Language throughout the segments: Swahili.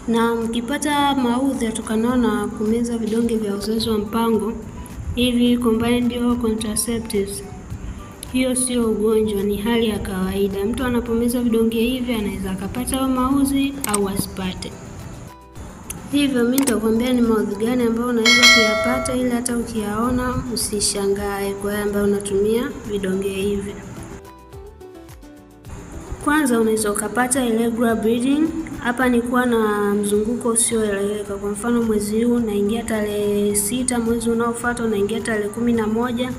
Na mkipata maudhi yatokanayo na kumeza vidonge vya uzazi wa mpango, hivi combined oral contraceptives, hiyo sio ugonjwa, ni hali ya kawaida. Mtu anapomeza vidonge hivi anaweza akapata maudhi au asipate. Hivyo mimi nitakwambia ni maudhi gani ambayo unaweza kuyapata, ili hata ukiyaona usishangae kwa yale ambayo unatumia vidonge hivi. Kwanza unaweza ukapata irregular bleeding. Hapa ni kuwa na mzunguko usioeleweka. Kwa mfano mwezi huu unaingia tarehe 6, mwezi unaofuata unaingia tarehe 11.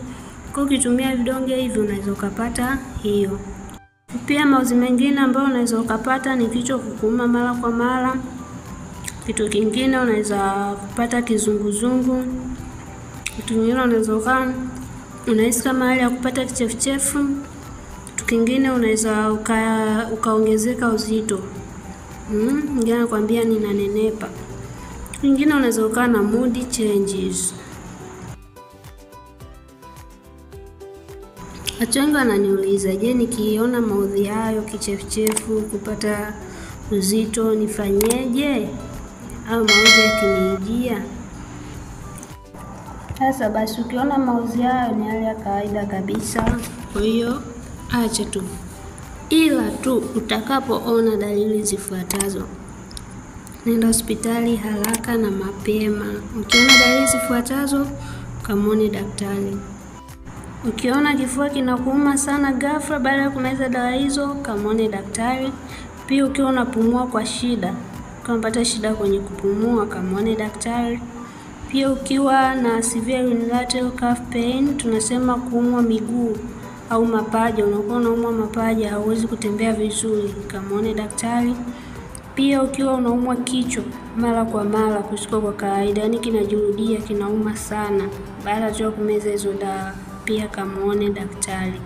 Kwa ukitumia vidonge hivi unaweza ukapata hiyo. Pia maudhi mengine ambayo unaweza ukapata ni kichwa kukuuma mara kwa mara. Kitu kingine unaweza kupata kizunguzungu. Kitu kingine unaweza unahisi kama hali ya kupata kichefuchefu. Kitu kingine unaweza ukaongezeka uzito. Ngine nakwambia ninanenepa. Kitu kingine unaweza ukaa na mood changes. Watu wengi wananiuliza, je, nikiona maudhi hayo, kichefuchefu, kupata uzito, nifanyeje? Au maudhi yakinijia? Sasa basi, ukiona maudhi hayo ni hali ya kawaida kabisa, kwa hiyo acha tu. Ila tu utakapoona dalili zifuatazo, nenda hospitali haraka na mapema. Ukiona dalili zifuatazo, kamwone daktari. Ukiona kifua kinakuuma sana ghafla baada ya kumeza dawa hizo, kamwone daktari. Pia ukiwa unapumua kwa shida, kama unapata shida kwenye kupumua, kamwone daktari. Pia ukiwa na severe unilateral calf pain, tunasema kuumwa miguu au mapaja, unakuwa unaumwa mapaja, hauwezi kutembea vizuri, kamwone daktari. Pia ukiwa unaumwa kichwa mara kwa mara kusiko kwa kawaida, yani kinajirudia, kinauma sana baada ya kumeza hizo dawa, pia kamwone daktari.